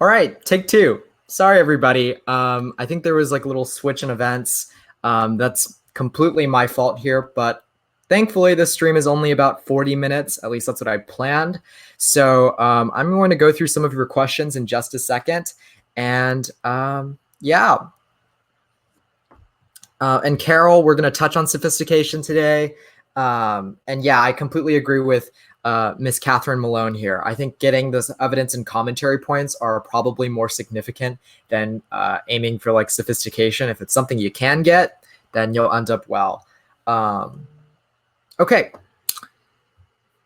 All right, take two. Sorry, everybody. I think there was like a little switch in events. That's completely my fault here, but thankfully this stream is only about 40 minutes. At least that's what I planned. So I'm going to go through some of your questions in just a second. And yeah. And Carol, we're going to touch on sophistication today. And yeah, I completely agree with Miss Catherine Malone here. I think getting those evidence and commentary points are probably more significant than aiming for like sophistication. If it's something you can get, then you'll end up well. Okay,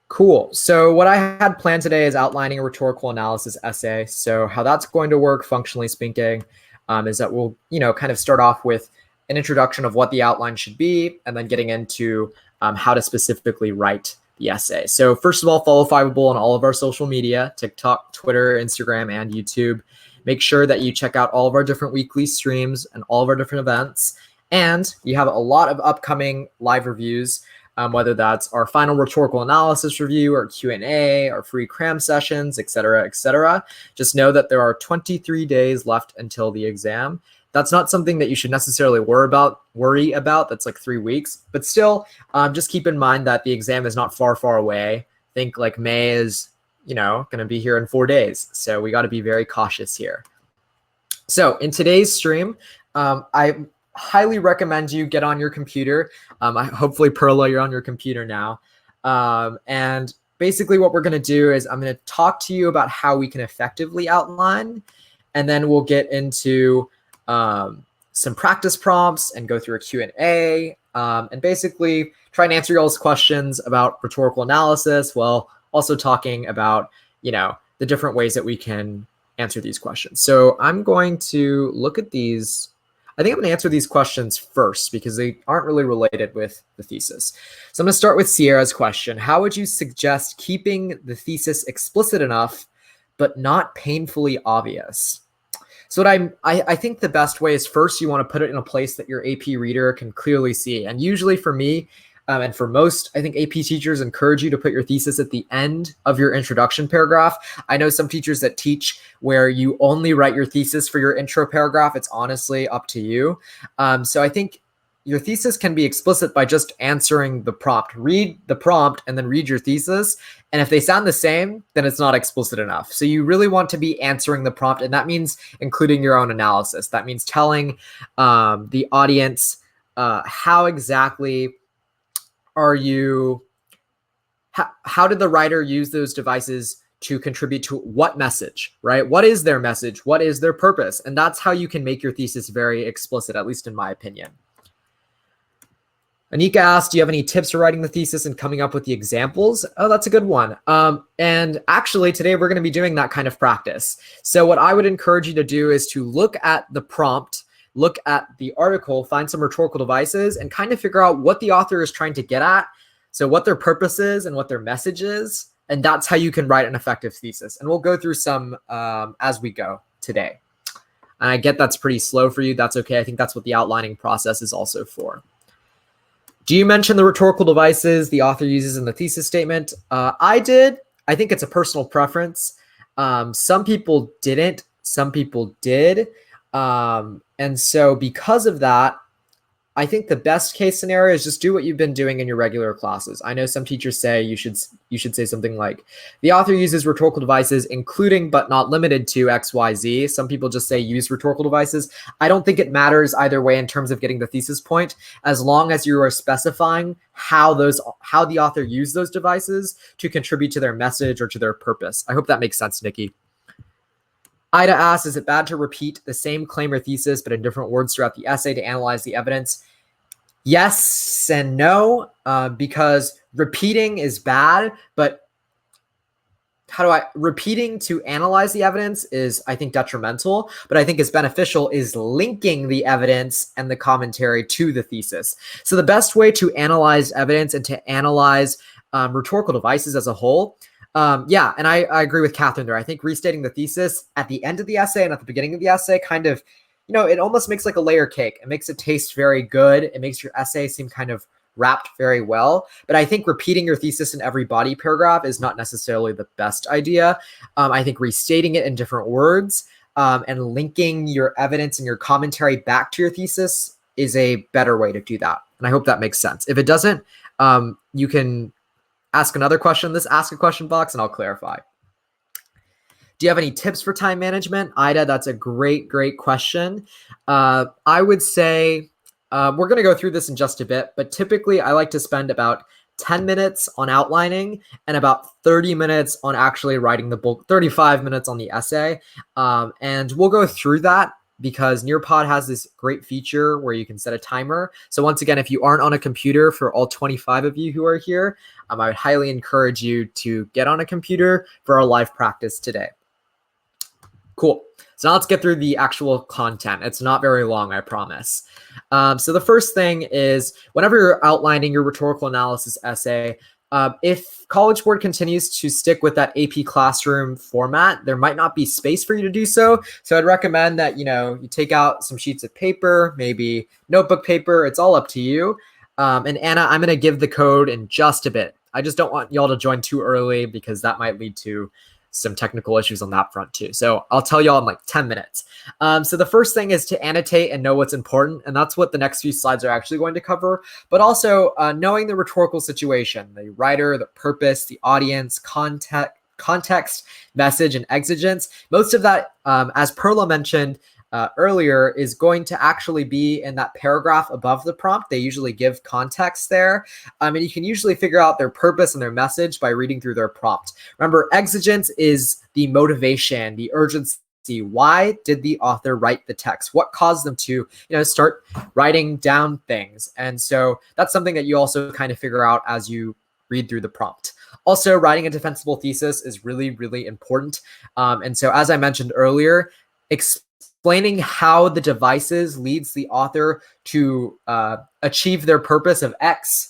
cool. So what I had planned today is outlining a rhetorical analysis essay. So how that's going to work, functionally speaking, is that we'll kind of start off with an introduction of what the outline should be, and then getting into how to specifically write the essay. So first of all, follow Fiveable on all of our social media, TikTok, Twitter, Instagram, and YouTube. Make sure that you check out all of our different weekly streams and all of our different events. And you have a lot of upcoming live reviews, whether that's our final rhetorical analysis review or Q&A or free cram sessions, et cetera, et cetera. Just know that there are 23 days left until the exam. That's not something that you should necessarily worry about. That's like 3 weeks, but still just keep in mind that the exam is not far away. Think like May is, going to be here in 4 days. So we got to be very cautious here. So in today's stream, I highly recommend you get on your computer. Hopefully Perla, you're on your computer now. And basically what we're going to do is I'm going to talk to you about how we can effectively outline, and then we'll get into some practice prompts and go through a Q&A, and basically try and answer y'all's questions about rhetorical analysis while also talking about, the different ways that we can answer these questions. So I'm going to look at these. I think I'm going to answer these questions first because they aren't really related with the thesis. So I'm going to start with Sierra's question. How would you suggest keeping the thesis explicit enough but not painfully obvious? So what I think the best way is first you want to put it in a place that your AP reader can clearly see. And usually for me, and for most, I think AP teachers encourage you to put your thesis at the end of your introduction paragraph. I know some teachers that teach where you only write your thesis for your intro paragraph. It's honestly up to you. So I think your thesis can be explicit by just answering the prompt. Read the prompt and then read your thesis. And if they sound the same, then it's not explicit enough. So you really want to be answering the prompt, and that means including your own analysis. That means telling the audience how exactly how did the writer use those devices to contribute to what message, right? What is their message? What is their purpose? And that's how you can make your thesis very explicit, at least in my opinion. Anika asked, do you have any tips for writing the thesis and coming up with the examples? Oh, that's a good one. And actually today we're going to be doing that kind of practice. So what I would encourage you to do is to look at the prompt, look at the article, find some rhetorical devices, and kind of figure out what the author is trying to get at. So what their purpose is and what their message is. And that's how you can write an effective thesis. And we'll go through some as we go today. And I get that's pretty slow for you. That's okay. I think that's what the outlining process is also for. Do you mention the rhetorical devices the author uses in the thesis statement? I did. I think it's a personal preference. Some people didn't. Some people did. And so because of that, I think the best case scenario is just do what you've been doing in your regular classes. I know some teachers say you should say something like, the author uses rhetorical devices, including but not limited to XYZ. Some people just say use rhetorical devices. I don't think it matters either way in terms of getting the thesis point, as long as you are specifying how the author used those devices to contribute to their message or to their purpose. I hope that makes sense, Nikki. Ida asks, is it bad to repeat the same claim or thesis but in different words throughout the essay to analyze the evidence? Yes and no, because repeating is bad, but repeating to analyze the evidence is, I think, detrimental, but I think is beneficial is linking the evidence and the commentary to the thesis. So the best way to analyze evidence and to analyze rhetorical devices as a whole, yeah, and I agree with Catherine there. I think restating the thesis at the end of the essay and at the beginning of the essay kind of, it almost makes like a layer cake. It makes it taste very good. It makes your essay seem kind of wrapped very well. But I think repeating your thesis in every body paragraph is not necessarily the best idea. I think restating it in different words and linking your evidence and your commentary back to your thesis is a better way to do that. And I hope that makes sense. If it doesn't, you can ask another question in this Ask a Question box and I'll clarify. Do you have any tips for time management? Ida, that's a great question. I would say we're going to go through this in just a bit, but typically I like to spend about 10 minutes on outlining and about 30 minutes on actually writing the book, 35 minutes on the essay. And we'll go through that because Nearpod has this great feature where you can set a timer. So once again, if you aren't on a computer, for all 25 of you who are here, I would highly encourage you to get on a computer for our live practice today. Cool. So now let's get through the actual content. It's not very long, I promise. So the first thing is whenever you're outlining your rhetorical analysis essay, if College Board continues to stick with that AP Classroom format, there might not be space for you to do so. So I'd recommend that, you take out some sheets of paper, maybe notebook paper. It's all up to you. And Anna, I'm going to give the code in just a bit. I just don't want y'all to join too early because that might lead to some technical issues on that front too. So I'll tell y'all in like 10 minutes. So the first thing is to annotate and know what's important. And that's what the next few slides are actually going to cover. But also knowing the rhetorical situation, the writer, the purpose, the audience, context, message, and exigence. Most of that, as Perla mentioned earlier, is going to actually be in that paragraph above the prompt. They usually give context there. And you can usually figure out their purpose and their message by reading through their prompt. Remember, exigence is the motivation, the urgency. Why did the author write the text? What caused them to, start writing down things? And so that's something that you also kind of figure out as you read through the prompt. Also, writing a defensible thesis is really, really important. And so as I mentioned earlier, explaining how the devices leads the author to achieve their purpose of X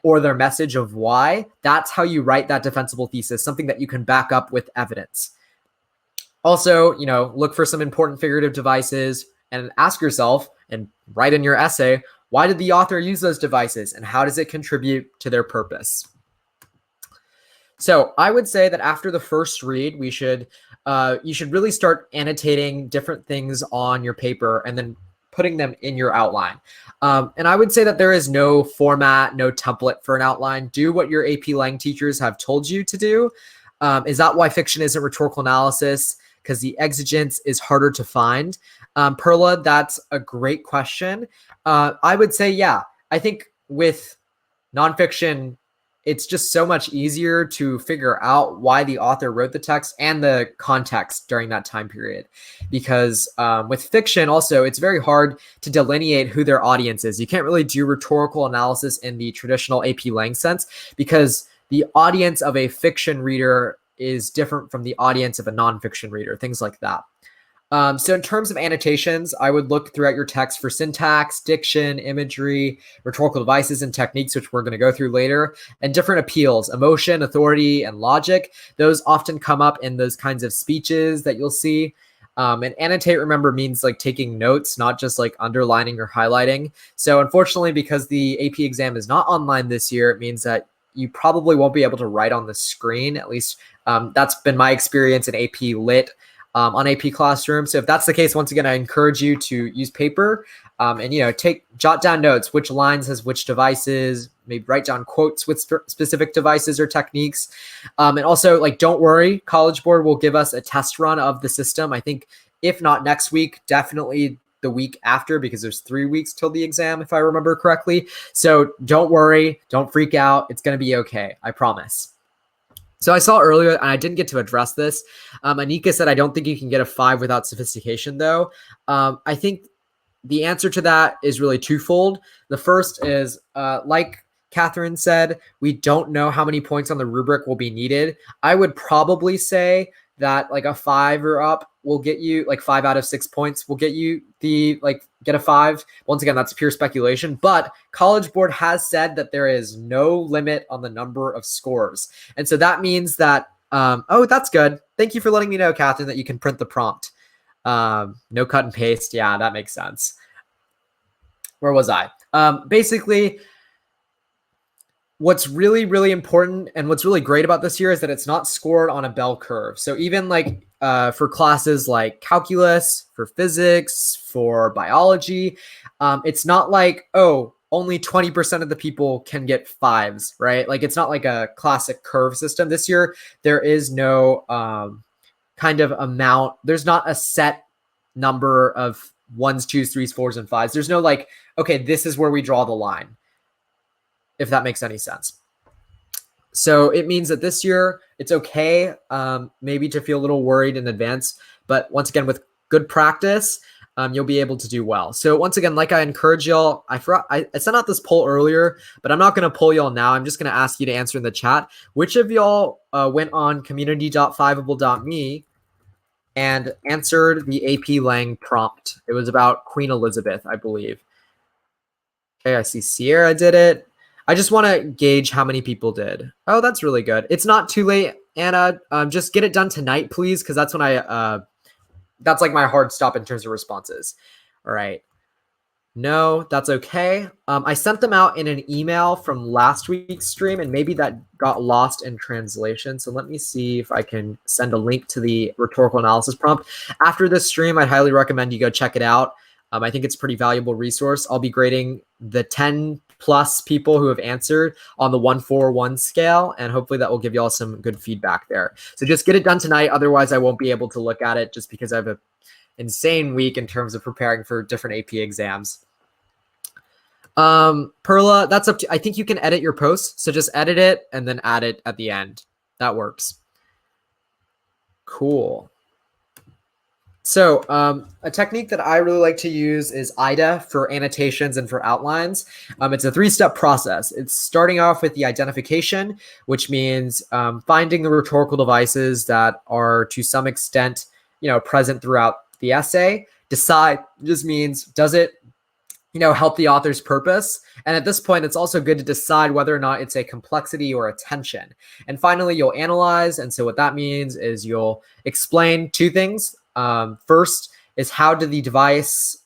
or their message of Y, that's how you write that defensible thesis, something that you can back up with evidence. Also, look for some important figurative devices and ask yourself and write in your essay, why did the author use those devices and how does it contribute to their purpose? So I would say that after the first read, you should really start annotating different things on your paper and then putting them in your outline. And I would say that there is no format, no template for an outline. Do what your AP Lang teachers have told you to do. Is that why fiction isn't rhetorical analysis? Because the exigence is harder to find. Perla, that's a great question. I would say, yeah, I think with nonfiction, it's just so much easier to figure out why the author wrote the text and the context during that time period. Because with fiction also, it's very hard to delineate who their audience is. You can't really do rhetorical analysis in the traditional AP Lang sense because the audience of a fiction reader is different from the audience of a nonfiction reader, things like that. So in terms of annotations, I would look throughout your text for syntax, diction, imagery, rhetorical devices and techniques, which we're going to go through later, and different appeals, emotion, authority, and logic. Those often come up in those kinds of speeches that you'll see. And annotate, remember, means like taking notes, not just like underlining or highlighting. So unfortunately, because the AP exam is not online this year, it means that you probably won't be able to write on the screen. At least that's been my experience in AP Lit on AP Classroom. So if that's the case, once again, I encourage you to use paper and, jot down notes, which lines has which devices, maybe write down quotes with specific devices or techniques. And also, don't worry, College Board will give us a test run of the system. I think if not next week, definitely the week after, because there's 3 weeks till the exam, if I remember correctly. So don't worry, don't freak out. It's going to be okay. I promise. So I saw earlier, and I didn't get to address this. Anika said, I don't think you can get a 5 without sophistication, though. I think the answer to that is really twofold. The first is, like Catherine said, we don't know how many points on the rubric will be needed. I would probably say that a 5 or up will get you 5 out of 6 points will get you get a 5. Once again, that's pure speculation, but College Board has said that there is no limit on the number of scores. And so that means that, oh, that's good. Thank you for letting me know, Catherine, that you can print the prompt. No cut and paste. Yeah, that makes sense. Where was I? Basically, what's really, really important and what's really great about this year is that it's not scored on a bell curve. So even like for classes like calculus, for physics, for biology, it's not like, oh, only 20% of the people can get fives, right? Like it's not like a classic curve system. This year, there is no kind of amount. There's not a set number of ones, twos, threes, fours, and fives. There's no like, okay, this is where we draw the line, if that makes any sense. So it means that this year it's okay, maybe to feel a little worried in advance, but once again, with good practice, you'll be able to do well. So once again, like I encourage y'all, I sent out this poll earlier, but I'm not going to poll y'all now. I'm just going to ask you to answer in the chat. Which of y'all went on community.fivable.me and answered the AP Lang prompt? It was about Queen Elizabeth, I believe. Okay, I see Sierra did it. I just want to gauge how many people did. Oh, that's really good. It's not too late, Anna. Just get it done tonight, please, because that's when that's like my hard stop in terms of responses. All right. No, that's okay. I sent them out in an email from last week's stream, and maybe that got lost in translation. So let me see if I can send a link to the rhetorical analysis prompt. After this stream, I'd highly recommend you go check it out. I think it's a pretty valuable resource. I'll be grading the 10 plus people who have answered on the 1-4-1 scale, and hopefully that will give you all some good feedback there. So just get it done tonight. Otherwise, I won't be able to look at it just because I have an insane week in terms of preparing for different AP exams. Perla, that's up to, I think you can edit your posts. So just edit it and then add it at the end. That works. Cool. So a technique that I really like to use is IDA for annotations and for outlines. It's a 3-step process. It's starting off with the identification, which means finding the rhetorical devices that are to some extent, present throughout the essay. Decide just means, does it help the author's purpose? And at this point, it's also good to decide whether or not it's a complexity or a tension. And finally, you'll analyze. And so what that means is you'll explain 2 things. First is, how did the device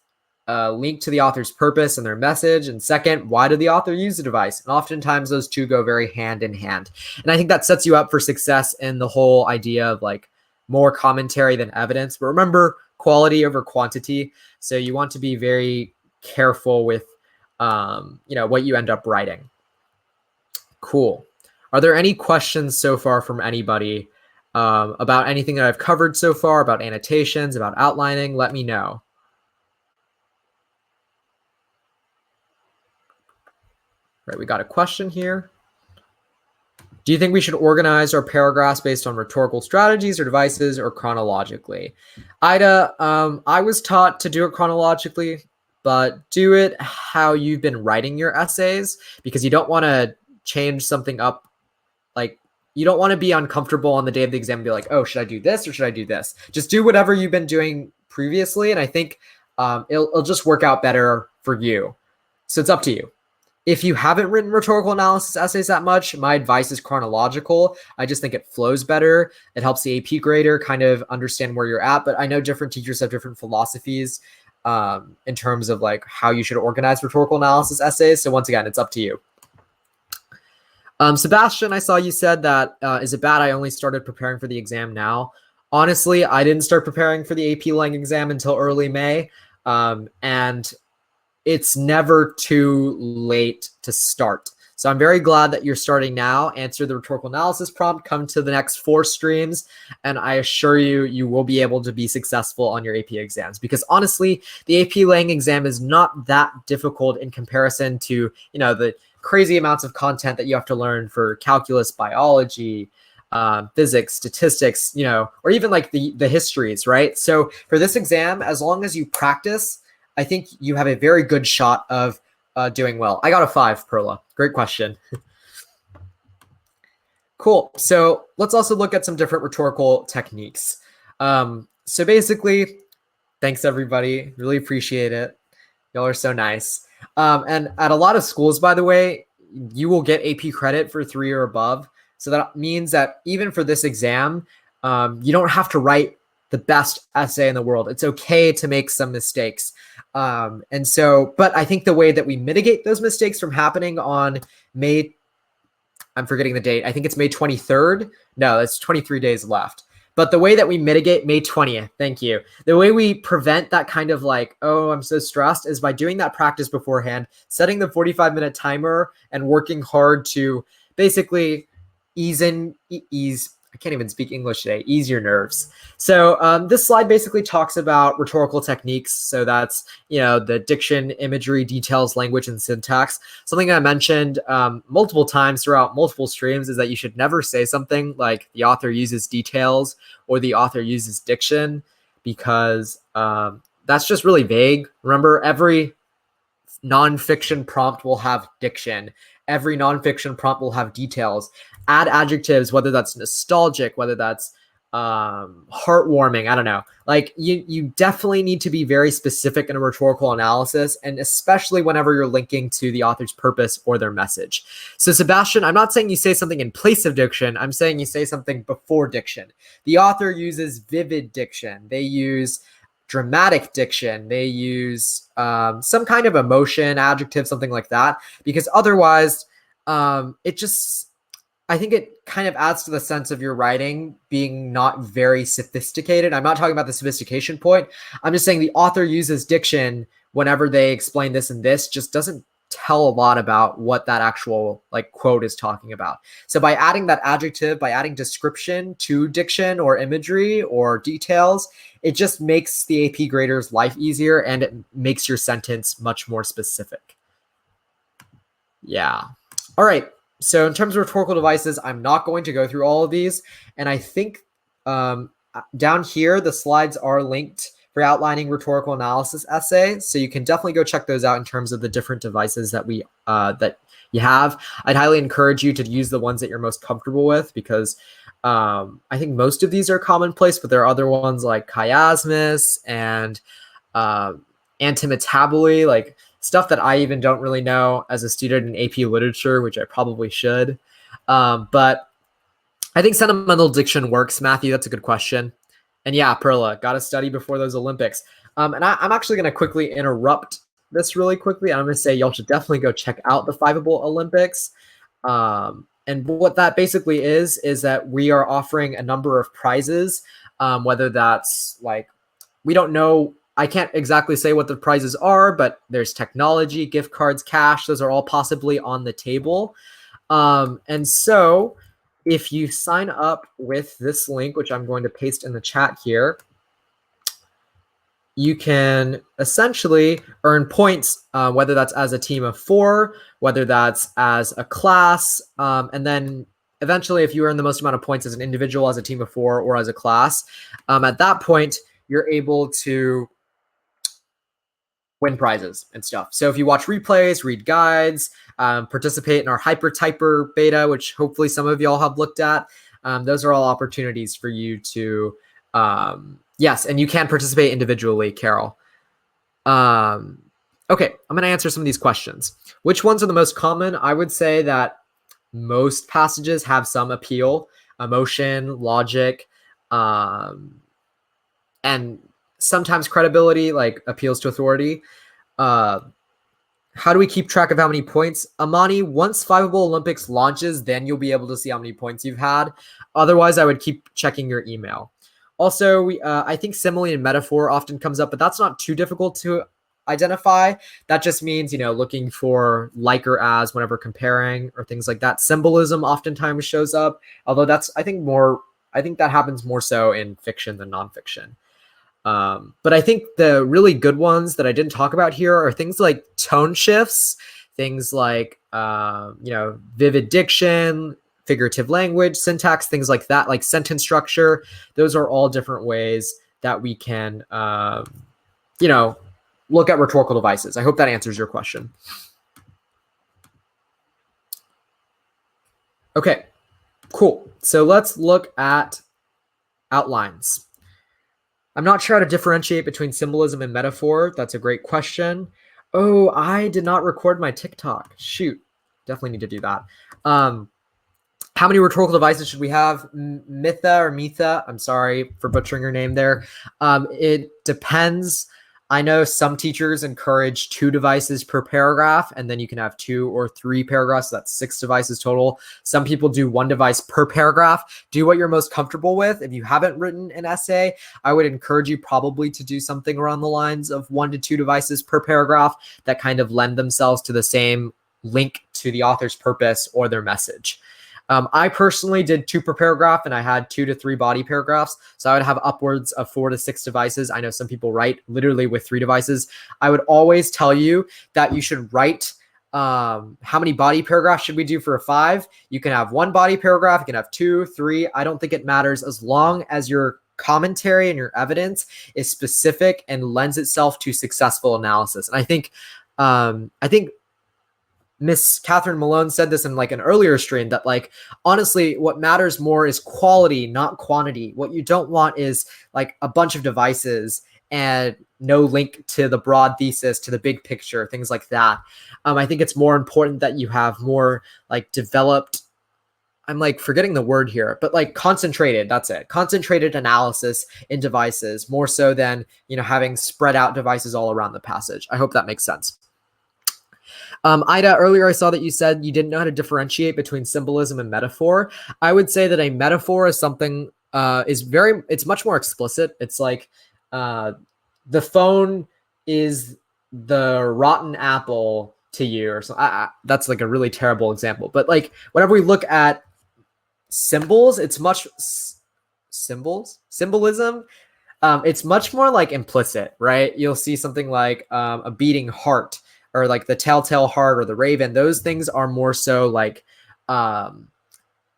link to the author's purpose and their message? And second, why did the author use the device? And oftentimes those 2 go very hand in hand. And I think that sets you up for success in the whole idea of like more commentary than evidence. But remember, quality over quantity. So you want to be very careful with, what you end up writing. Cool. Are there any questions so far from anybody about anything that I've covered so far, about annotations, about outlining? Let me know. Right, we got a question here. Do you think we should organize our paragraphs based on rhetorical strategies or devices, or chronologically? Ida, I was taught to do it chronologically, but do it how you've been writing your essays, because you don't want to change something up. Like, you don't want to be uncomfortable on the day of the exam and be like, oh, should I do this or should I do this? Just do whatever you've been doing previously. And I think it'll just work out better for you. So it's up to you. If you haven't written rhetorical analysis essays that much, my advice is chronological. I just think it flows better. It helps the AP grader kind of understand where you're at. But I know different teachers have different philosophies in terms of like how you should organize rhetorical analysis essays. So once again, it's up to you. Sebastian, I saw you said that, is it bad I only started preparing for the exam now? Honestly, I didn't start preparing for the AP Lang exam until early May. And it's never too late to start. So I'm very glad that you're starting now. Answer the rhetorical analysis prompt, come to the next 4 streams, and I assure you, you will be able to be successful on your AP exams. Because honestly, the AP Lang exam is not that difficult in comparison to, the crazy amounts of content that you have to learn for calculus, biology, physics, statistics, or even like the histories, right? So for this exam, as long as you practice, I think you have a very good shot of doing well. I got a 5, Perla. Great question. Cool. So let's also look at some different rhetorical techniques. So basically, thanks everybody. Really appreciate it. Y'all are so nice. And at a lot of schools, by the way, you will get AP credit for 3 or above. So that means that even for this exam, you don't have to write the best essay in the world. It's okay to make some mistakes. But I think the way that we mitigate those mistakes from happening on May I'm forgetting the date. I think it's May 23rd. No, it's 23 days left. But the way that we mitigate May 20th, thank you. The way we prevent that kind of like, oh, I'm so stressed is by doing that practice beforehand, setting the 45-minute timer and working hard to basically ease, I can't even speak English today, ease your nerves. So this slide basically talks about rhetorical techniques. So that's, the diction, imagery, details, language, and syntax. Something I mentioned multiple times throughout multiple streams is that you should never say something like the author uses details or the author uses diction, because that's just really vague. Remember, every nonfiction prompt will have diction. Every nonfiction prompt will have details. Add adjectives, whether that's nostalgic, whether that's heartwarming, I don't know. Like you definitely need to be very specific in a rhetorical analysis, and especially whenever you're linking to the author's purpose or their message. So Sebastian, I'm not saying you say something in place of diction. I'm saying you say something before diction. The author uses vivid diction. They use dramatic diction. They use some kind of emotion, adjective, something like that, because otherwise I think it kind of adds to the sense of your writing being not very sophisticated. I'm not talking about the sophistication point. I'm just saying the author uses diction whenever they explain this and this just doesn't tell a lot about what that actual quote is talking about. So by adding that adjective, by adding description to diction or imagery or details, it just makes the AP grader's life easier and it makes your sentence much more specific. Yeah. All right. So in terms of rhetorical devices, I'm not going to go through all of these. And I think down here, the slides are linked for outlining rhetorical analysis essay. So you can definitely go check those out in terms of the different devices that that you have. I'd highly encourage you to use the ones that you're most comfortable with, because I think most of these are commonplace, but there are other ones like chiasmus and antimetaboly, like stuff that I even don't really know as a student in AP literature, which I probably should. But I think sentimental diction works. Matthew, that's a good question. And yeah, Perla, got to study before those Olympics. And I'm actually going to quickly interrupt this really quickly. I'm going to say y'all should definitely go check out the Fiveable Olympics. And what that basically is that we are offering a number of prizes, whether that's we don't know, I can't exactly say what the prizes are, but there's technology, gift cards, cash. Those are all possibly on the table. And so if you sign up with this link, which I'm going to paste in the chat here, you can essentially earn points, whether that's as a team of 4, whether that's as a class, and then eventually if you earn the most amount of points as an individual, as a team of 4, or as a class, at that point, you're able to win prizes and stuff. So if you watch replays, read guides, participate in our hypertyper beta, which hopefully some of y'all have looked at, those are all opportunities for you to, yes, and you can participate individually, Carol. Okay, I'm going to answer some of these questions. Which ones are the most common? I would say that most passages have some appeal, emotion, logic, and sometimes credibility, like appeals to authority. How do we keep track of how many points? Amani, once Fivable Olympics launches, then you'll be able to see how many points you've had. Otherwise, I would keep checking your email. Also, I think simile and metaphor often comes up, but that's not too difficult to identify. That just means, looking for like or as whenever comparing or things like that. Symbolism oftentimes shows up, although that's, I think that happens more so in fiction than nonfiction. But I think the really good ones that I didn't talk about here are things like tone shifts, things like, vivid diction, figurative language, syntax, things like that, like sentence structure. Those are all different ways that we can, look at rhetorical devices. I hope that answers your question. Okay, cool. So let's look at outlines. I'm not sure how to differentiate between symbolism and metaphor. That's a great question. Oh, I did not record my TikTok. Shoot, definitely need to do that. How many rhetorical devices should we have? Mitha, I'm sorry for butchering your name there. It depends. I know some teachers encourage 2 devices per paragraph, and then you can have 2 or 3 paragraphs. So that's 6 devices total. Some people do 1 device per paragraph. Do what you're most comfortable with. If you haven't written an essay, I would encourage you probably to do something around the lines of 1 to 2 devices per paragraph that kind of lend themselves to the same link to the author's purpose or their message. I personally did 2 per paragraph, and I had 2 to 3 body paragraphs. So I would have upwards of 4 to 6 devices. I know some people write literally with 3 devices. I would always tell you that you should write how many body paragraphs should we do for a 5? You can have 1 body paragraph, you can have 2, 3. I don't think it matters as long as your commentary and your evidence is specific and lends itself to successful analysis. And I think Miss Catherine Malone said this in like an earlier stream that like, honestly, what matters more is quality, not quantity. What you don't want is like a bunch of devices and no link to the broad thesis, to the big picture, things like that. I think it's more important that you have more like developed, I'm like forgetting the word here, but like concentrated, that's it. Concentrated analysis in devices more so than, having spread out devices all around the passage. I hope that makes sense. Ida, earlier I saw that you said you didn't know how to differentiate between symbolism and metaphor. I would say that a metaphor is something it's much more explicit. It's like the phone is the rotten apple to you, or something. That's like a really terrible example. But like whenever we look at symbols, it's much symbolism. It's much more like implicit, right? You'll see something like a beating heart, or like the telltale heart or the raven. Those things are more so like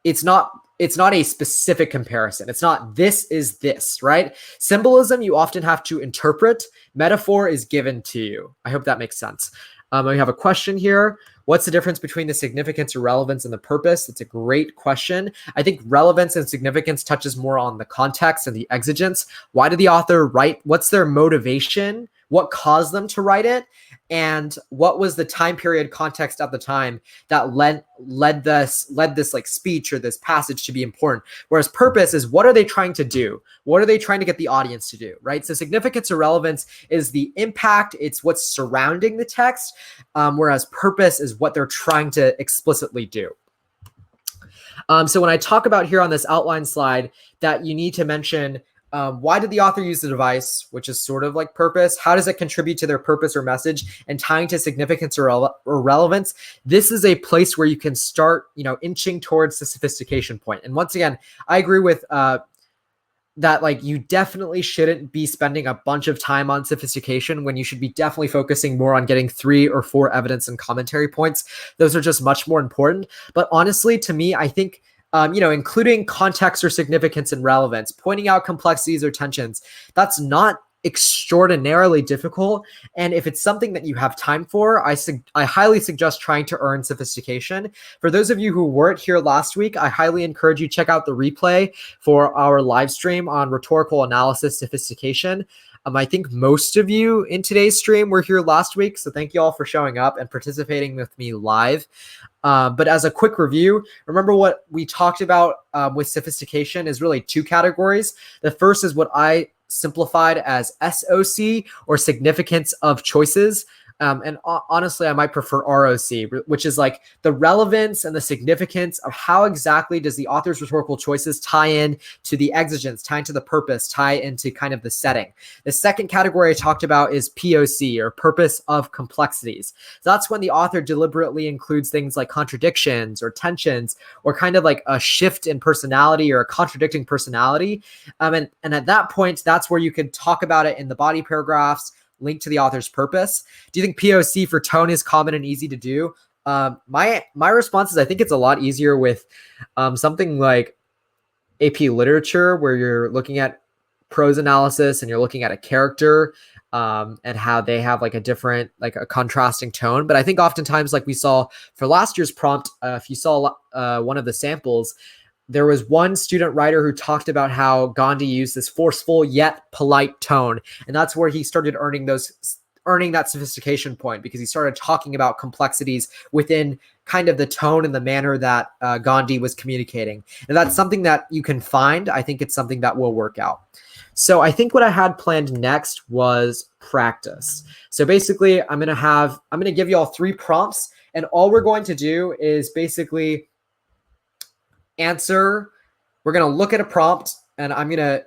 it's not a specific comparison. It's not this is this, right? Symbolism you often have to interpret. Metaphor is given to you. I hope that makes sense. We have a question here. What's the difference between the significance or relevance and the purpose? It's a great question. I think relevance and significance touches more on the context and the exigence. Why did the author write? What's their motivation? What caused them to write it? And what was the time period context at the time that led this like speech or this passage to be important? Whereas purpose is, what are they trying to do? What are they trying to get the audience to do, right? So significance or relevance is the impact. It's what's surrounding the text, whereas purpose is what they're trying to explicitly do. So when I talk about here on this outline slide that you need to mention why did the author use the device, which is sort of like purpose? How does it contribute to their purpose or message, and tying to significance or relevance? This is a place where you can start, inching towards the sophistication point. And once again, I agree with that. Like, you definitely shouldn't be spending a bunch of time on sophistication when you should be definitely focusing more on getting 3 or 4 evidence and commentary points. Those are just much more important. But honestly, to me, I think including context or significance and relevance, pointing out complexities or tensions, that's not extraordinarily difficult. And if it's something that you have time for, I highly suggest trying to earn sophistication. For those of you who weren't here last week, I highly encourage you to check out the replay for our live stream on rhetorical analysis sophistication. I think most of you in today's stream were here last week, so thank you all for showing up and participating with me live. But as a quick review, remember what we talked about with sophistication is really 2 categories. The first is what I simplified as SOC, or significance of choices. And honestly, I might prefer ROC, which is like the relevance and the significance of how exactly does the author's rhetorical choices tie in to the exigence, tie into the purpose, tie into kind of the setting. The second category I talked about is POC, or purpose of complexities. So that's when the author deliberately includes things like contradictions or tensions, or kind of like a shift in personality or a contradicting personality. And at that point, that's where you can talk about it in the body paragraphs, link to the author's purpose. Do you think POC for tone is common and easy to do? My response is I think it's a lot easier with something like AP literature, where you're looking at prose analysis and you're looking at a character and how they have like a different, like a contrasting tone. But I think oftentimes, like we saw for last year's prompt, if you saw one of the samples, there was one student writer who talked about how Gandhi used this forceful yet polite tone. And that's where he started earning that sophistication point, because he started talking about complexities within kind of the tone and the manner that Gandhi was communicating. And that's something that you can find. I think it's something that will work out. So I think what I had planned next was practice. So basically, I'm gonna give you all 3 prompts, and all we're going to do is basically answer. We're gonna look at a prompt, and I'm gonna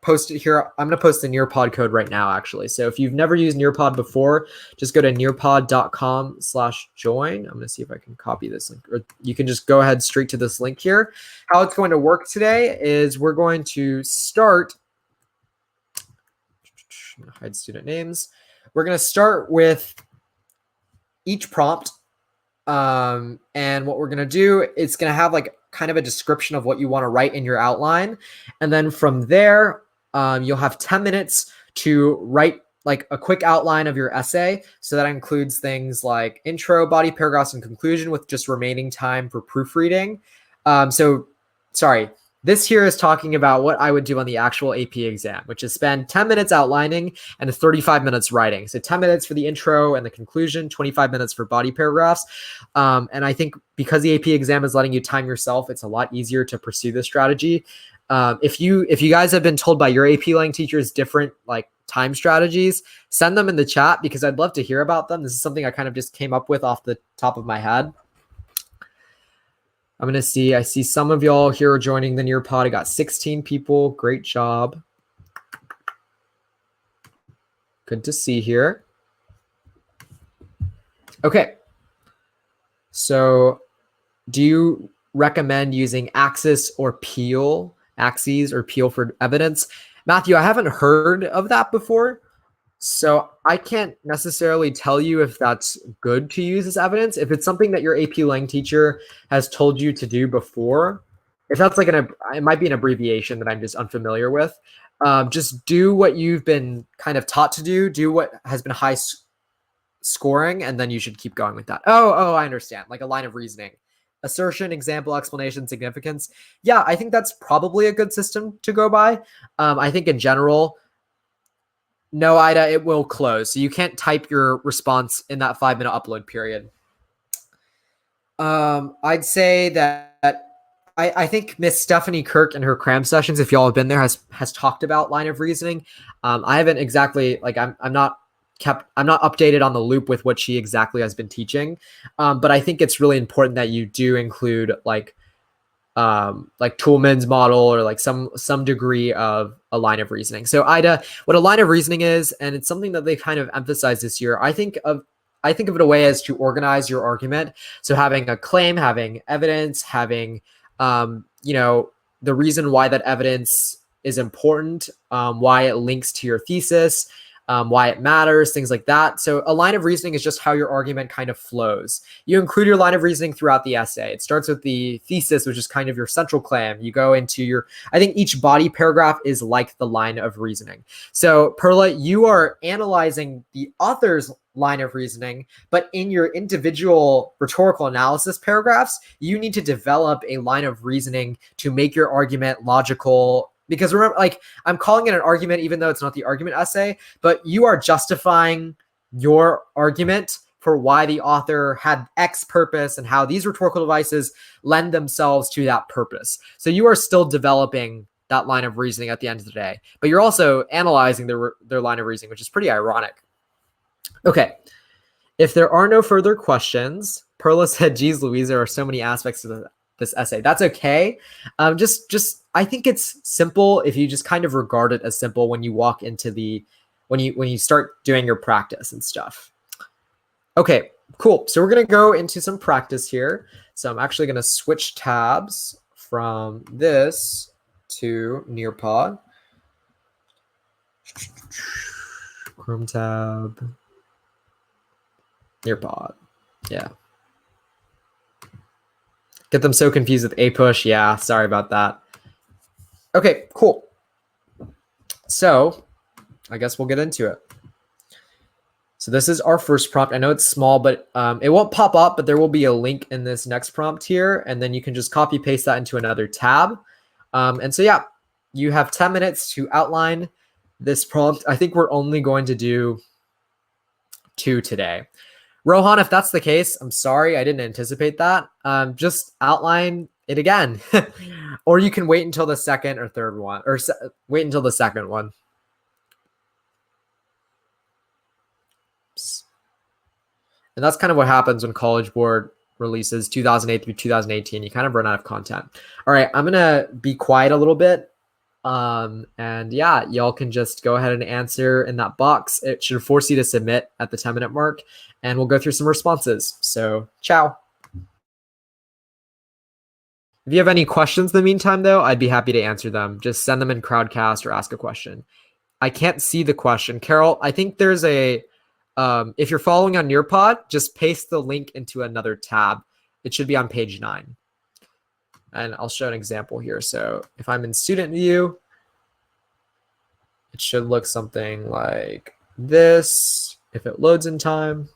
post it here. I'm gonna post the Nearpod code right now, actually. So if you've never used Nearpod before, just go to nearpod.com/join. I'm gonna see if I can copy this link, or you can just go ahead straight to this link here. How it's going to work today is we're going to start. I'm gonna hide student names. We're gonna start with each prompt. And what we're going to do, it's going to have like kind of a description of what you want to write in your outline. And then from there, you'll have 10 minutes to write like a quick outline of your essay. So that includes things like intro, body paragraphs, and conclusion, with just remaining time for proofreading. This here is talking about what I would do on the actual AP exam, which is spend 10 minutes outlining and 35 minutes writing. So 10 minutes for the intro and the conclusion, 25 minutes for body paragraphs. And I think because the AP exam is letting you time yourself, it's a lot easier to pursue this strategy. If you guys have been told by your AP Lang teachers different like time strategies, send them in the chat, because I'd love to hear about them. This is something I kind of just came up with off the top of my head. I see some of y'all here are joining the Nearpod. I got 16 people. Great job. Good to see here. Okay. So do you recommend using axes or peel for evidence? Matthew, I haven't heard of that before, so I can't necessarily tell you if that's good to use as evidence. If it's something that your AP Lang teacher has told you to do before, if that's like it might be an abbreviation that I'm just unfamiliar with. Just do what you've been kind of taught to do what has been high scoring, and then you should keep going with that. Oh, I understand. Like a line of reasoning. Assertion, example, explanation, significance. Yeah, I think that's probably a good system to go by. I think in general, no, Ida, it will close. So you can't type your response in that 5-minute upload period. I'd say that I think Miss Stephanie Kirk in her cram sessions, if y'all have been there, has talked about line of reasoning. I haven't exactly, like, I'm not updated on the loop with what she exactly has been teaching. But I think it's really important that you do include like Toulmin's model, or like some degree of a line of reasoning. So Ida, what a line of reasoning is, and it's something that they kind of emphasized this year, I think of it a way as to organize your argument. So having a claim, having evidence, having the reason why that evidence is important, why it links to your thesis, why it matters, things like that. So a line of reasoning is just how your argument kind of flows. You include your line of reasoning throughout the essay. It starts with the thesis, which is kind of your central claim. You go into I think each body paragraph is like the line of reasoning. So Perla, you are analyzing the author's line of reasoning, but in your individual rhetorical analysis paragraphs, you need to develop a line of reasoning to make your argument logical. Because remember, like, I'm calling it an argument, even though it's not the argument essay, but you are justifying your argument for why the author had X purpose and how these rhetorical devices lend themselves to that purpose. So you are still developing that line of reasoning at the end of the day, but you're also analyzing their line of reasoning, which is pretty ironic. Okay. If there are no further questions, Perla said, geez, Louise, there are so many aspects to this essay. That's okay. I think it's simple if you just kind of regard it as simple when you walk into when you start doing your practice and stuff. Okay, cool. So we're going to go into some practice here. So I'm actually going to switch tabs from this to Nearpod. Chrome tab. Nearpod. Yeah. Get them so confused with A-push. Yeah, sorry about that. Okay, cool. So I guess we'll get into it. So this is our first prompt. I know it's small, but it won't pop up, but there will be a link in this next prompt here, and then you can just copy paste that into another tab. And so, yeah, you have 10 minutes to outline this prompt. I think we're only going to do 2 today. Rohan, if that's the case, I'm sorry, I didn't anticipate that. Just outline it again. Or you can wait until the second or third one, or wait until the second one. And that's kind of what happens when College Board releases 2008 through 2018. You kind of run out of content. All right, I'm going to be quiet a little bit. And yeah, y'all can just go ahead and answer in that box. It should force you to submit at the 10-minute mark, and we'll go through some responses. So, ciao. If you have any questions in the meantime, though, I'd be happy to answer them. Just send them in Crowdcast or ask a question. I can't see the question. Carol, I think there's a, if you're following on Nearpod, just paste the link into another tab. It should be on page 9. And I'll show an example here. So if I'm in student view, it should look something like this if it loads in time.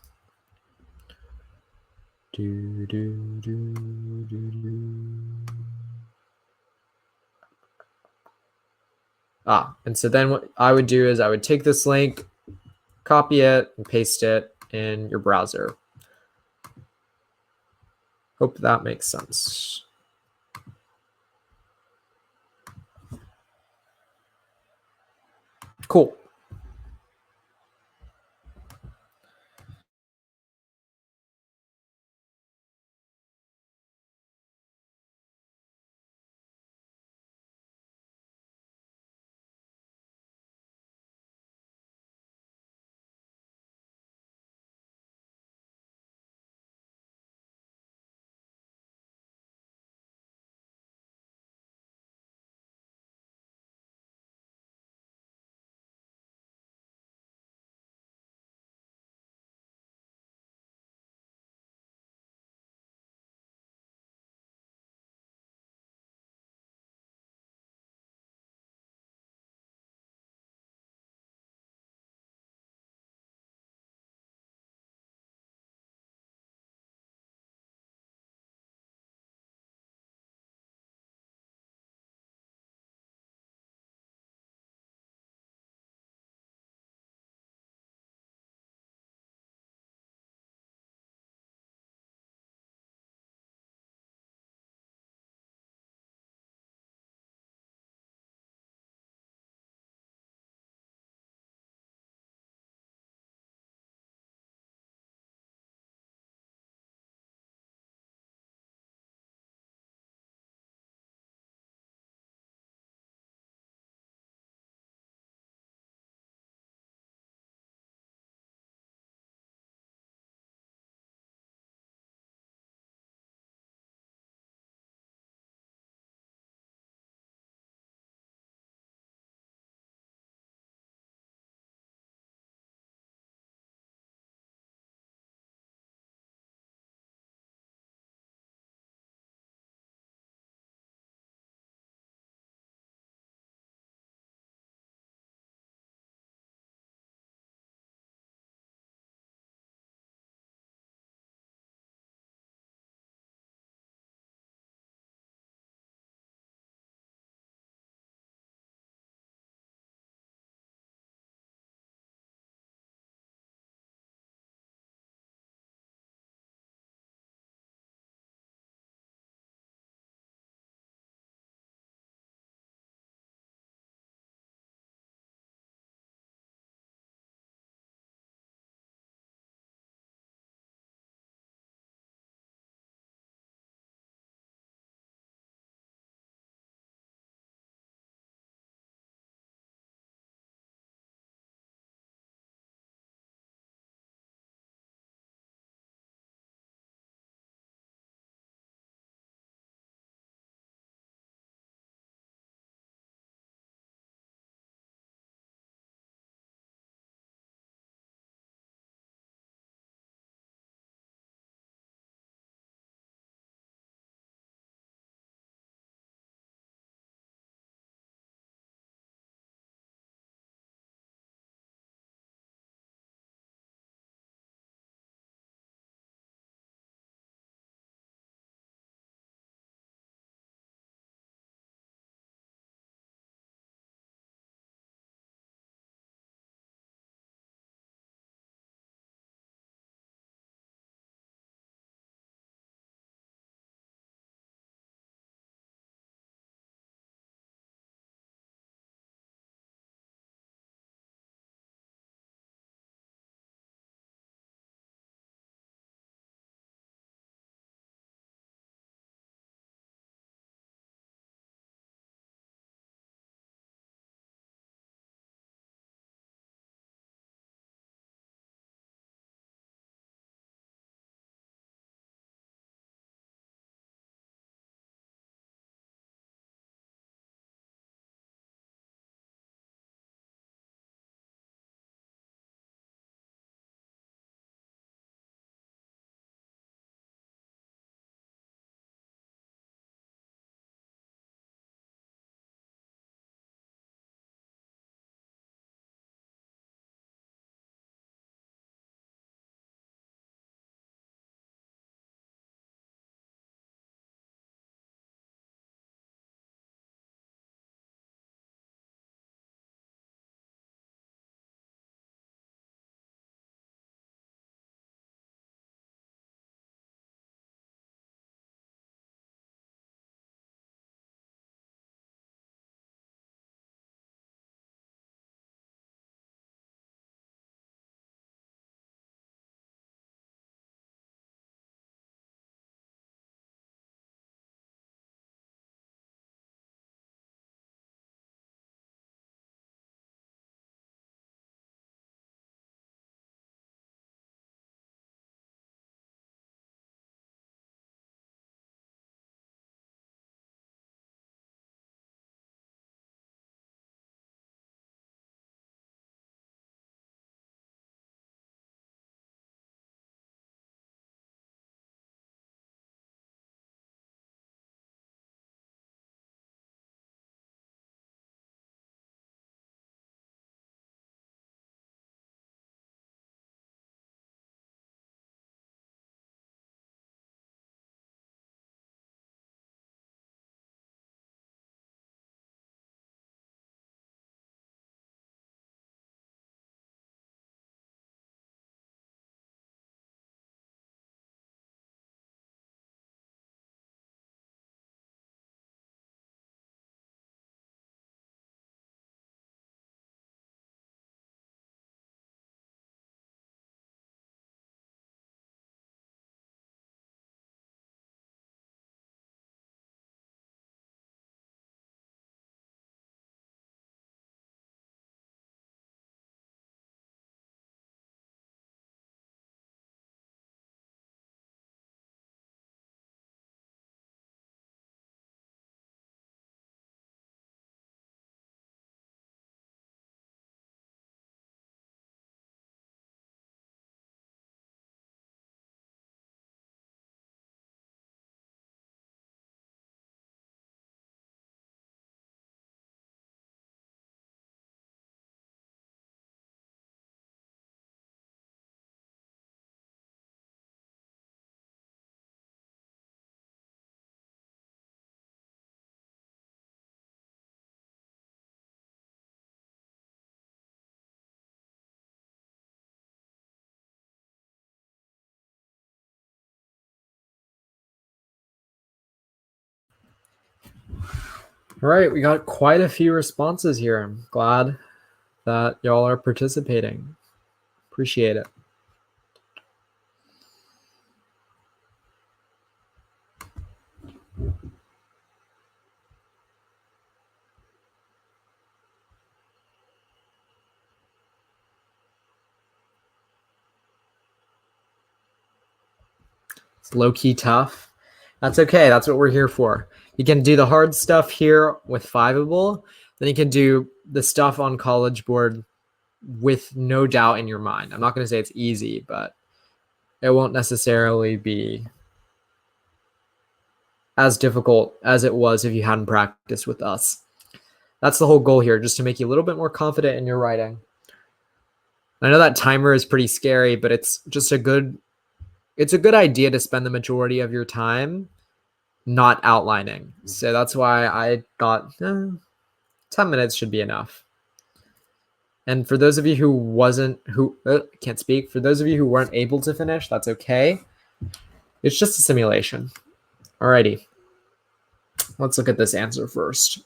And so then what I would do is I would take this link, copy it, and paste it in your browser. Hope that makes sense. Cool. All right, we got quite a few responses here. I'm glad that y'all are participating. Appreciate it. It's low-key tough. That's okay. That's what we're here for. You can do the hard stuff here with Fiveable. Then you can do the stuff on College Board with no doubt in your mind. I'm not going to say it's easy, but it won't necessarily be as difficult as it was if you hadn't practiced with us. That's the whole goal here, just to make you a little bit more confident in your writing. I know that timer is pretty scary, but it's just a good idea to spend the majority of your time not outlining. So that's why I thought 10 minutes should be enough. And for those of you who can't speak, for those of you who weren't able to finish, that's okay. It's just a simulation. Alrighty. Let's look at this answer first.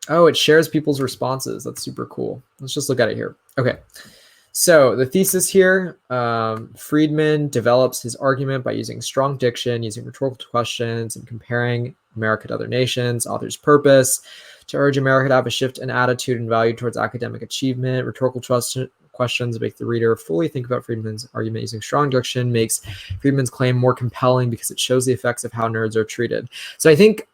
Oh, it shares people's responses. That's super cool. Let's just look at it here. Okay. So the thesis here, Friedman develops his argument by using strong diction, using rhetorical questions, and comparing America to other nations. Author's purpose, to urge America to have a shift in attitude and value towards academic achievement. Rhetorical questions make the reader fully think about Friedman's argument. Using strong diction makes Friedman's claim more compelling because it shows the effects of how nerds are treated. So I think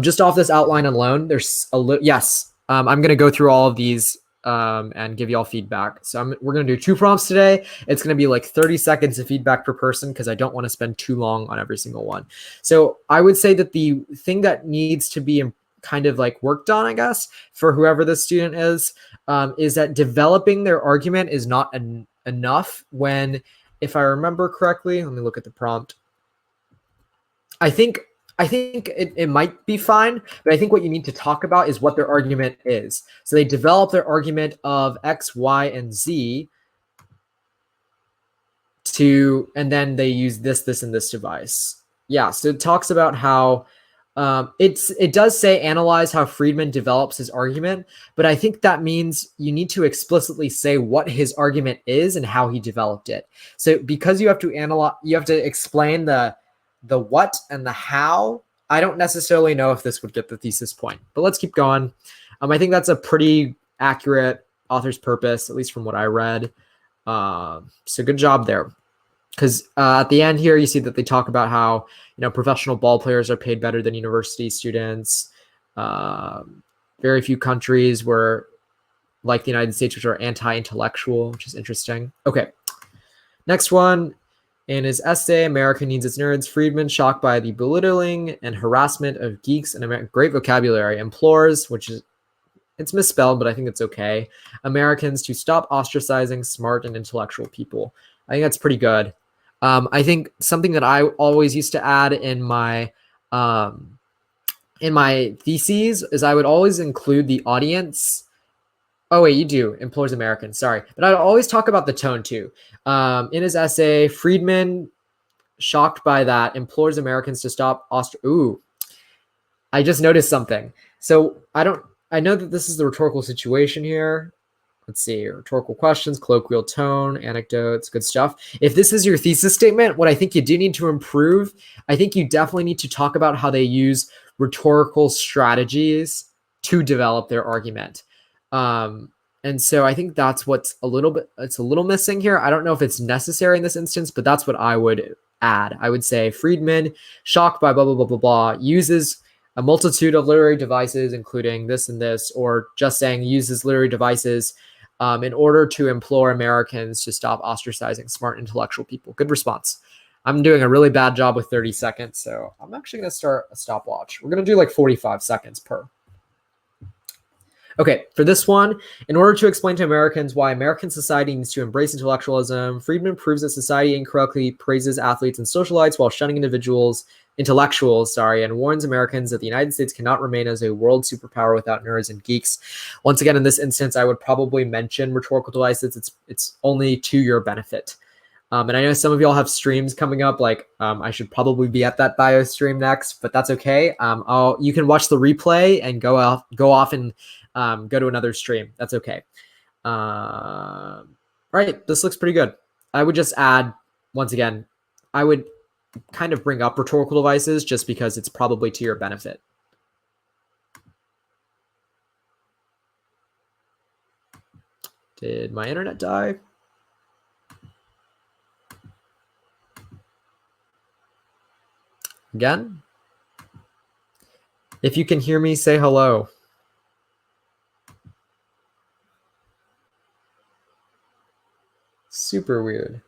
just off this outline alone, there's yes, I'm going to go through all of these and give you all feedback. So we're going to do 2 prompts today. It's going to be like 30 seconds of feedback per person because I don't want to spend too long on every single one. So I would say that the thing that needs to be kind of like worked on, I guess, for whoever the student is that developing their argument is not enough when, if I remember correctly, let me look at the prompt. I think it might be fine, but I think what you need to talk about is what their argument is. So they develop their argument of X, Y, and Z and then they use this, and this device. Yeah, so it talks about how it does say analyze how Friedman develops his argument, but I think that means you need to explicitly say what his argument is and how he developed it. So because you have to analyze, you have to explain the what and the how. I don't necessarily know if this would get the thesis point, but let's keep going. I think that's a pretty accurate author's purpose, at least from what I read. So good job there. Because at the end here, you see that they talk about how professional ball players are paid better than university students. Very few countries were like the United States, which are anti-intellectual, which is interesting. Okay, next one. In his essay, America Needs Its Nerds, Friedman, shocked by the belittling and harassment of geeks and great vocabulary, implores, it's misspelled, but I think it's okay, Americans to stop ostracizing smart and intellectual people. I think that's pretty good. I think something that I always used to add in my theses is I would always include the audience. Oh, wait, you do. Implores Americans. Sorry. But I'd always talk about the tone, too. In his essay, Friedman, shocked by that, implores Americans to stop Ooh, I just noticed something. So I know that this is the rhetorical situation here. Let's see. Rhetorical questions, colloquial tone, anecdotes, good stuff. If this is your thesis statement, what I think you do need to improve, I think you definitely need to talk about how they use rhetorical strategies to develop their argument. And so I think that's it's a little missing here. I don't know if it's necessary in this instance, but that's what I would add. I would say Friedman, shocked by blah, blah, blah, blah, blah, uses a multitude of literary devices, including this and this, or just saying uses literary devices in order to implore Americans to stop ostracizing smart intellectual people. Good response. I'm doing a really bad job with 30 seconds, so I'm actually going to start a stopwatch. We're going to do like 45 seconds per. Okay, for this one, in order to explain to Americans why American society needs to embrace intellectualism, Friedman proves that society incorrectly praises athletes and socialites while shunning intellectuals, and warns Americans that the United States cannot remain as a world superpower without nerds and geeks. Once again, in this instance, I would probably mention rhetorical devices. It's only to your benefit. And I know some of y'all have streams coming up. Like I should probably be at that bio stream next, but that's okay. You can watch the replay and go off and go to another stream. That's okay. All right, this looks pretty good. I would just add, once again, I would kind of bring up rhetorical devices just because it's probably to your benefit. Did my internet die? Again? If you can hear me, say hello. Super weird.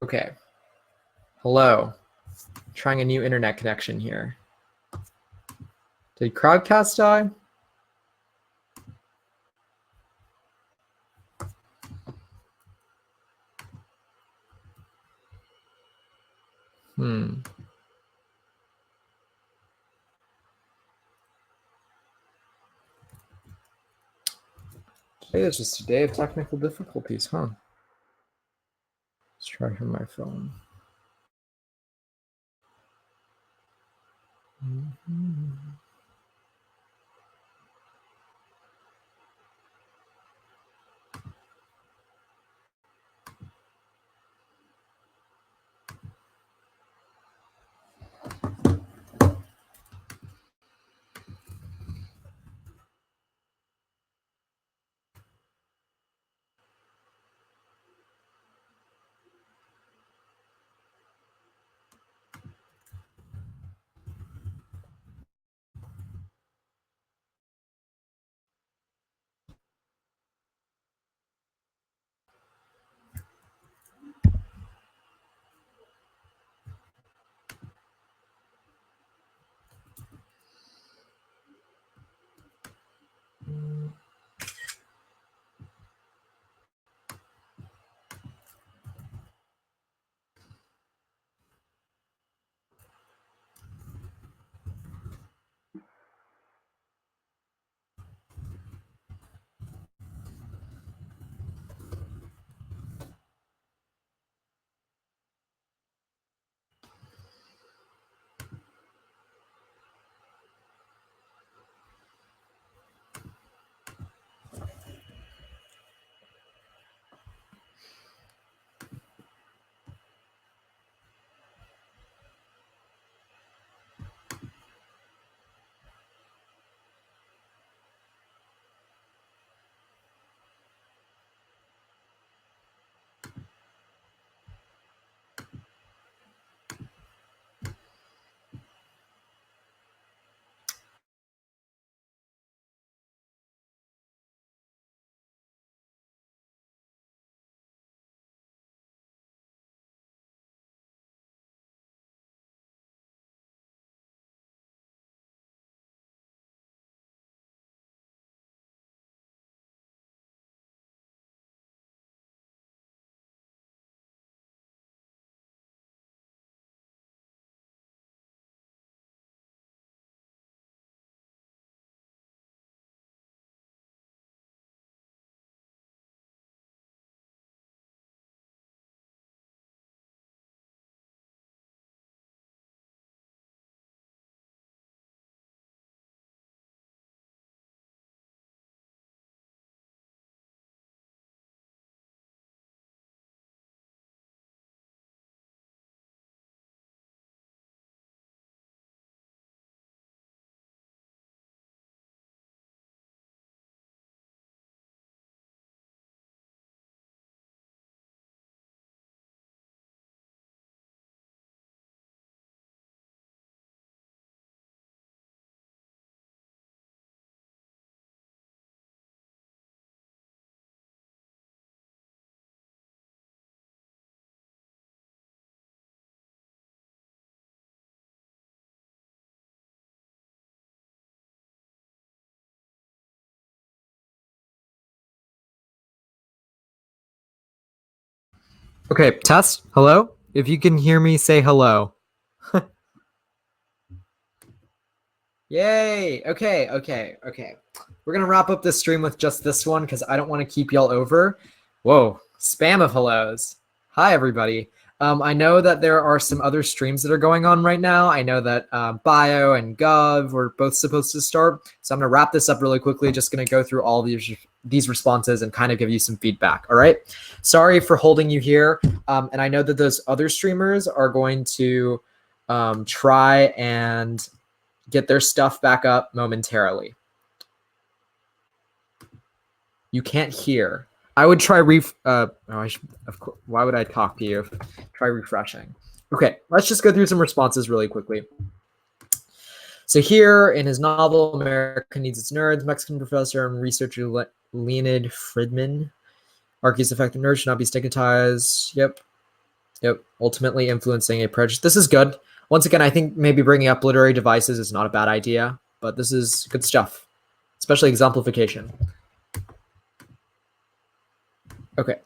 Okay. Hello. Trying a new internet connection here. Did Crowdcast die? Today is just a day of technical difficulties, huh? Let's try from my phone. Okay, test. Hello? If you can hear me, say hello. Yay. Okay. We're going to wrap up this stream with just this one because I don't want to keep y'all over. Whoa, spam of hellos. Hi, everybody. I know that there are some other streams that are going on right now. I know that Bio and Gov were both supposed to start. So I'm going to wrap this up really quickly. Just going to go through all these responses and kind of give you some feedback. All right. Sorry for holding you here. And I know that those other streamers are going to try and get their stuff back up momentarily. You can't hear. I would try why would I talk to you? Try refreshing. Okay, let's just go through some responses really quickly. So here in his novel, America Needs Its Nerds, Mexican professor and researcher Leonid Friedman argues effective nerds should not be stigmatized. Yep. Ultimately influencing a prejudice. This is good. Once again, I think maybe bringing up literary devices is not a bad idea, but this is good stuff, especially exemplification. Okay.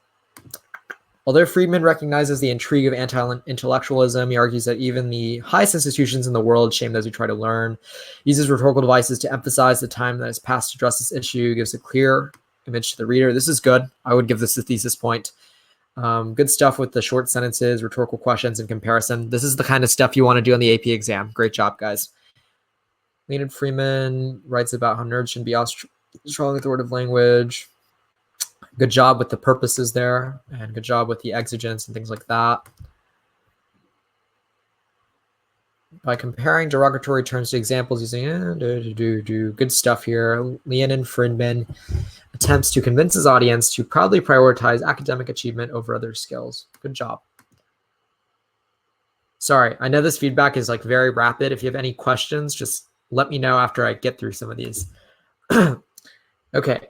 Although Friedman recognizes the intrigue of anti-intellectualism, he argues that even the highest institutions in the world shame those who try to learn. He uses rhetorical devices to emphasize the time that has passed to address this issue, gives a clear image to the reader. This is good. I would give this a thesis point. Good stuff with the short sentences, rhetorical questions, and comparison. This is the kind of stuff you want to do on the AP exam. Great job, guys. Leonard Freeman writes about how nerds shouldn't be strong authoritative language. Good job with the purposes there, and good job with the exigence and things like that. By comparing derogatory terms to examples using good stuff here. Leonid Friedman attempts to convince his audience to proudly prioritize academic achievement over other skills. Good job. Sorry, I know this feedback is like very rapid. If you have any questions, just let me know after I get through some of these. Okay.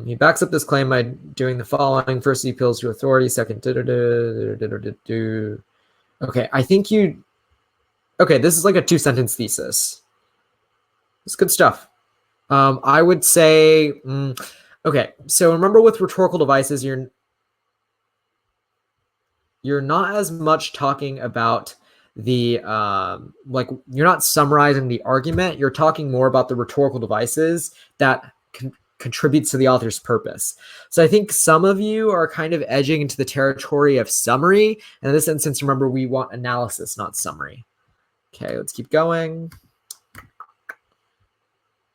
He backs up this claim by doing the following. First, he appeals to authority. Second, okay, I think okay, this is like a 2-sentence thesis. It's good stuff. I would say, okay, so remember with rhetorical devices, you're not as much talking about the, like, you're not summarizing the argument. You're talking more about the rhetorical devices that contributes to the author's purpose. So I think some of you are kind of edging into the territory of summary. And in this instance, remember, we want analysis, not summary. Okay, let's keep going.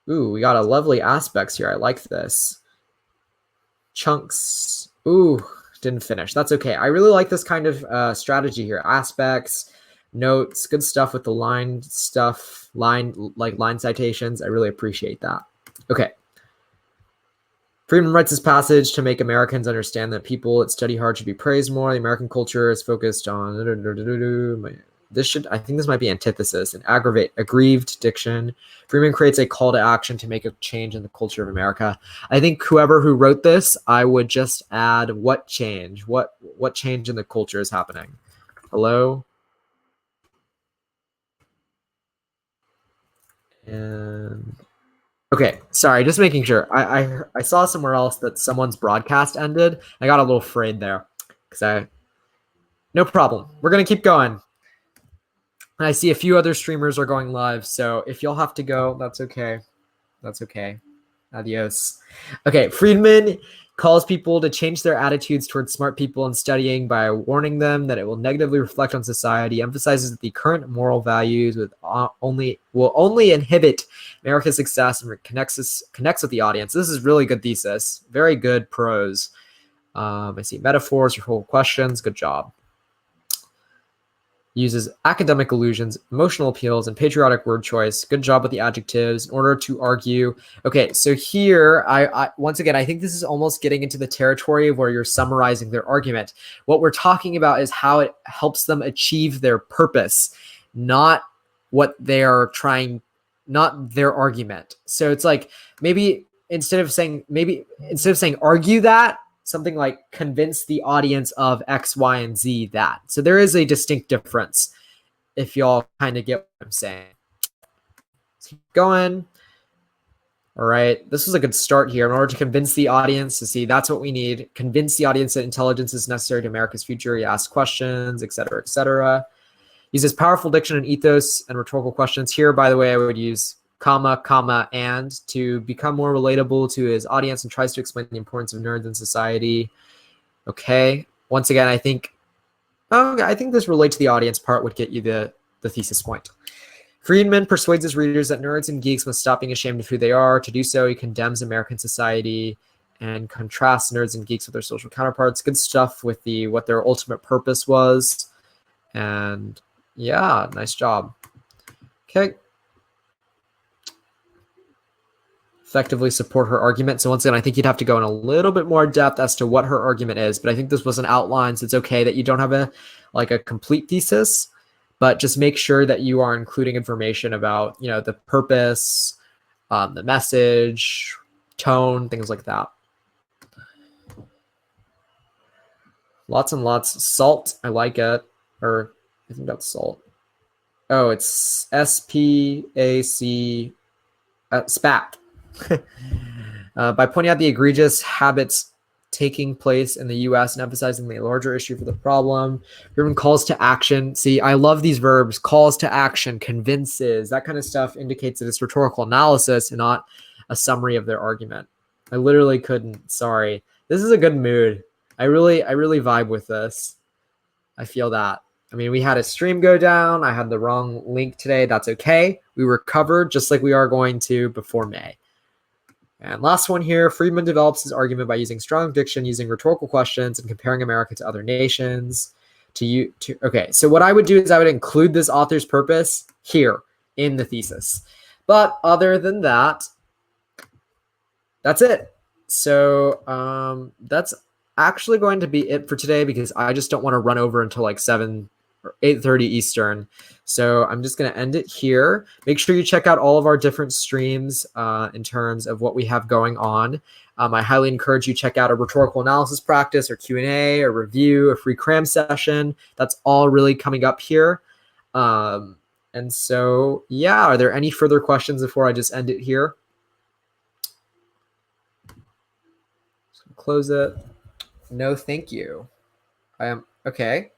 Ooh, we got a lovely aspects here. I like this. Chunks. Ooh, didn't finish. That's okay. I really like this kind of strategy here. Aspects, notes, good stuff with the line stuff, line citations. I really appreciate that. Okay. Friedman writes this passage to make Americans understand that people that study hard should be praised more. The American culture is focused on I think this might be antithesis and aggrieved diction. Friedman creates a call to action to make a change in the culture of America. I think whoever who wrote this, I would just add what change, what change in the culture is happening. Hello? And okay, sorry, just making sure. I saw somewhere else that someone's broadcast ended. I got a little afraid there because no problem. We're gonna keep going. And I see a few other streamers are going live, so if y'all have to go, that's okay. That's okay. Adios. Okay, Friedman calls people to change their attitudes towards smart people in studying by warning them that it will negatively reflect on society, emphasizes that the current moral values will only inhibit America's success and connects with the audience. This is really good thesis. Very good prose. I see metaphors or whole questions. Good job. Uses academic allusions, emotional appeals, and patriotic word choice. Good job with the adjectives in order to argue. Okay, so here, I once again, I think this is almost getting into the territory of where you're summarizing their argument. What we're talking about is how it helps them achieve their purpose, not what they are trying, not their argument. So it's like maybe instead of saying argue that, something like convince the audience of X, Y, and Z that. So there is a distinct difference if y'all kind of get what I'm saying. Let's keep going. All right, this was a good start here. In order to convince the audience to see that's what we need, convince the audience that intelligence is necessary to America's future. You ask questions, et cetera, et cetera. Uses powerful diction and ethos and rhetorical questions. Here, by the way, I would use comma, comma, and to become more relatable to his audience and tries to explain the importance of nerds in society. Okay, once again, I think this relate to the audience part would get you the thesis point. Friedman persuades his readers that nerds and geeks must stop being ashamed of who they are. To do so, he condemns American society and contrasts nerds and geeks with their social counterparts. Good stuff with what their ultimate purpose was. And yeah, nice job. Okay. Effectively support her argument. So once again, I think you'd have to go in a little bit more depth as to what her argument is, but I think this was an outline, so it's okay that you don't have a complete thesis, but just make sure that you are including information about, the purpose, the message, tone, things like that. Lots and lots. Salt, I like it. Or I think that's salt. Oh, it's SPAC, SPAC. By pointing out the egregious habits taking place in the U.S. and emphasizing the larger issue for the problem. Everyone calls to action. See, I love these verbs. Calls to action, convinces, that kind of stuff indicates that it's rhetorical analysis and not a summary of their argument. I literally couldn't. Sorry. This is a good mood. I really vibe with this. I feel that. I mean, we had a stream go down. I had the wrong link today. That's okay. We recovered just like we are going to before May. And last one here, Friedman develops his argument by using strong diction, using rhetorical questions, and comparing America to other nations. Okay, so what I would do is I would include this author's purpose here in the thesis. But other than that, that's it. So that's actually going to be it for today because I just don't want to run over until like 7 or 8:30 Eastern. So I'm just going to end it here. Make sure you check out all of our different streams in terms of what we have going on. I highly encourage you to check out a rhetorical analysis practice or Q&A or review, a free cram session. That's all really coming up here. And so, yeah, are there any further questions before I just end it here? Just close it. No, thank you. I am okay.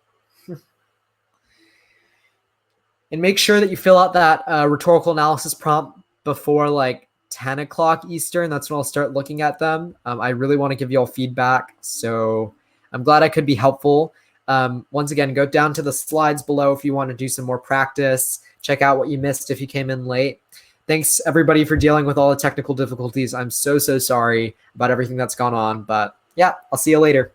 And make sure that you fill out that rhetorical analysis prompt before like 10 o'clock Eastern. That's when I'll start looking at them. I really want to give you all feedback. So I'm glad I could be helpful. Once again, go down to the slides below if you want to do some more practice. Check out what you missed if you came in late. Thanks everybody for dealing with all the technical difficulties. I'm so sorry about everything that's gone on. But yeah, I'll see you later.